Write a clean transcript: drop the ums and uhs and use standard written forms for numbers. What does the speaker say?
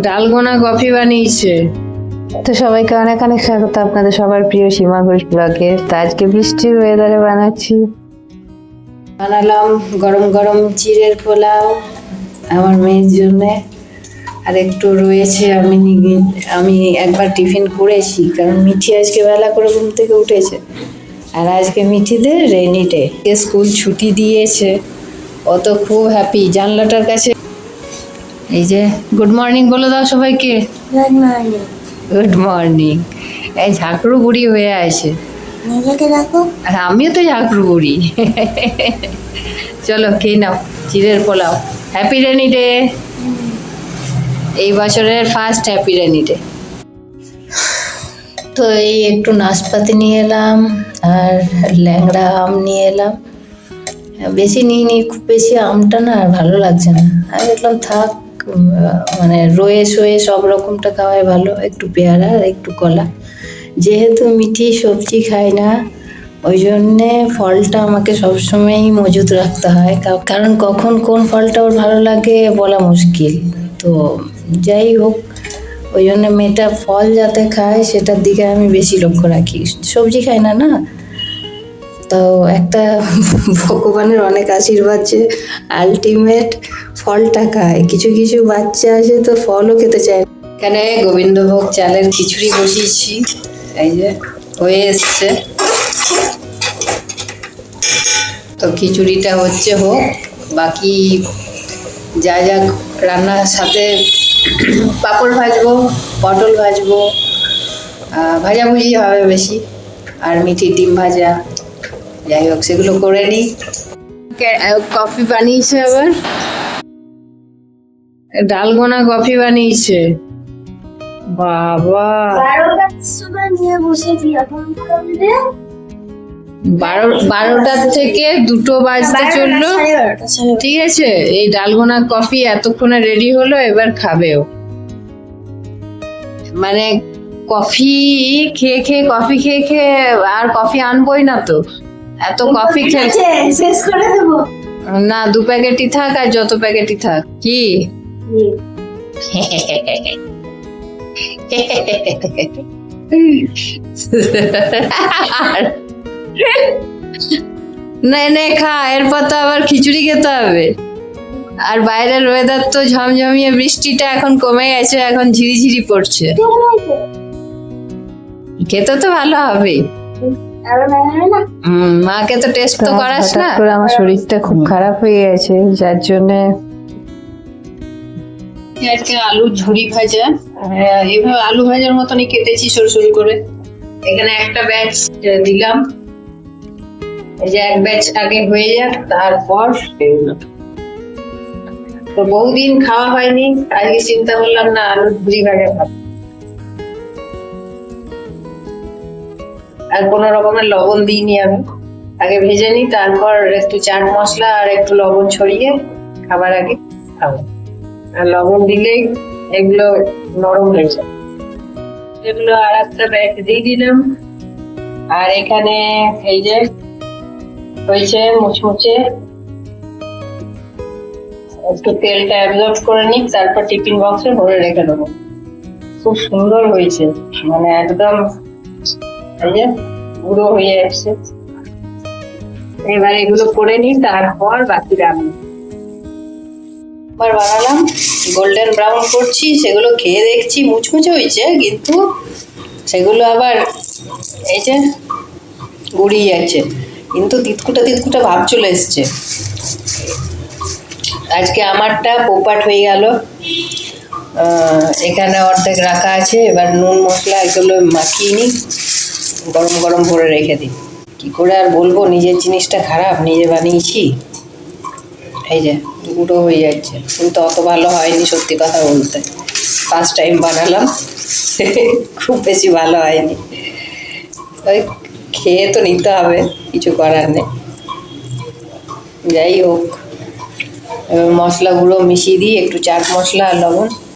Dalgona coffee বানিয়েছে। তো সবাইকে অনেক অনেক স্বাগত আপনাদের সবার প্রিয় সীমা ঘোষ ব্লগে। তো আজকে বৃষ্টির ওয়েদারে বানাচ্ছি, বানালাম গরম গরম চিড়ের পোলাও আমার মেয়ের জন্যে। আর একটু রয়েছে, আমি একবার টিফিন করেছি, কারণ মিঠি আজকে বেলা করে ঘুম থেকে উঠেছে। আর আজকে মিঠিদের রেনি ডে, স্কুল ছুটি দিয়েছে, ও তো খুব হ্যাপি। জানলাটার কাছে এই যে গুড মর্নিং বলে দাও সবাইকে। Good morning. এই ঝাঁকড়ু বুড়ি হয়ে আছে, নিজেকে দেখো। আর আমিও তো ঝাঁকড়ু বুড়ি। চলো খেয়ে নাও চিড়ের পোলাও। হ্যাপি রেনি ডে, এই বছরের ফার্স্ট হ্যাপি রেনি ডে। তো এই একটু নাশপাতি নিয়ে এলাম আর ল্যাংড়া আম নিয়ে এলাম। বেশি নিইনি, খুব বেশি আমটা না আর ভালো লাগছে না। আমি দেখলাম থাক, মানে রয়ে সয়ে সব রকমটা খাওয়াই ভালো। একটু পেয়ারা আর একটু কলা। যেহেতু মিঠি সবজি খায় না, ওই জন্যে ফলটা আমাকে সবসময়ই মজুত রাখতে হয়, কারণ কখন কোন ফলটা ওর ভালো লাগে বলা মুশকিল। তো যাই হোক, ওই জন্য মেয়েটা ফল যাতে খায় সেটার দিকে আমি বেশি লক্ষ্য রাখি। সবজি খায় না না, তো একটা ভগবানের অনেক আশীর্বাদ যে আলটিমেট ফলটা খায়। কিছু কিছু বাচ্চা আছে তো ফলও খেতে চায় না। এখানে গোবিন্দভোগ চালের খিচুড়ি বসিয়েছি, এই যে হয়ে এসছে। তো খিচুড়িটা হচ্ছে হোক, বাকি যা যা রান্নার সাথে পাঁপড় ভাজবো, পটল ভাজবো, ভাজাভুজি হবে বেশি, আর মিঠি ডিম ভাজা, যাই হোক সেগুলো করে নিই। কফি বানিয়েছে আবার, ডালগোনা কফি বানিয়েছে। বাবা, 12টার থেকে 2টো বাজতে চললো। ঠিক আছে, এই ডালগোনা কফি এতক্ষণে রেডি হলো, এবার খাবেও। মানে কফি খেয়ে খেয়ে আর কফি আনবোই না তো, এত কফি খেয়েছে। শেষ করে দেবো না, 2 প্যাকেটই থাক, আর যত প্যাকেটই থাক। কি নে খা, এরপর তো আবার খিচুড়ি খেতে হবে। আর বাইরের ওয়েদার তো ঝমঝমিয়ে, বৃষ্টিটা এখন কমে গেছে, এখন ঝিরিঝিরি পড়ছে। খেতে তো ভালো হবে। মাকে তো টেস্ট তো করাস না। আমার শরীরটা খুব খারাপ হয়ে গেছে, যার জন্যে আজকে আলু ঝুরি ভাজা, এইভাবে আলু ভাজার মতনই কেটেছি সরু সরু করে। এখানে একটা ব্যাচ দিলাম, এই যে এক ব্যাচ আগে হয়ে যাক, তারপর তো বহুদিন খাওয়া হয়নি, আজকে চিন্তা করলাম না আলু ঝুরি ভাজা খাবো। আর কোনো রকমের লবণ দিইনি আমি, আগে ভেজে নিই, তারপর একটু চাট মশলা আর একটু লবণ ছড়িয়ে খাবার আগে খাবো। আর লবণ দিলেই এগুলো নরম হয়ে যায়। এগুলো আর একটা ব্যাচ দিয়ে দিলাম। আর এখানে এই যে হয়েছে মুচমুচে, একটু তেলটা অ্যাবজর্ব করে নিই, তারপর টিফিন বক্সে ভরে রেখে দেবো। খুব সুন্দর হয়েছে, মানে একদম এই যে গুঁড়ো হয়ে আসছে। এবার এগুলো করে নিই, তারপর বাকি রান্না। এবার বানালাম, গোল্ডেন ব্রাউন করছি, সেগুলো খেয়ে দেখছি মুচমুচে হয়েছে, কিন্তু সেগুলো আবার এই যে গুড়িয়ে যাচ্ছে, কিন্তু তিতকুটা ভাব চলে এসছে। আজকে আমারটা পোপাট হয়ে গেল। এখানে অর্ধেক রাখা আছে, এবার নুন মশলা এগুলো মাখিয়ে নিই, গরম গরম ভরে রেখে দিই। কি করে আর বলবো নিজের জিনিসটা খারাপ, নিজে বানিয়েছি। এই যে গুঁড়ো হয়ে যাচ্ছে, কিন্তু অত ভালো হয়নি সত্যি কথা বলতে। ফার্স্ট টাইম বানালাম, খুব বেশি ভালো হয়নি। ওই খেয়ে তো নিতে হবে, কিছু করার নেই। যাই হোক, এবার মশলা গুঁড়ো মিশিয়ে দিই, একটু চাট মশলা আর লবণ।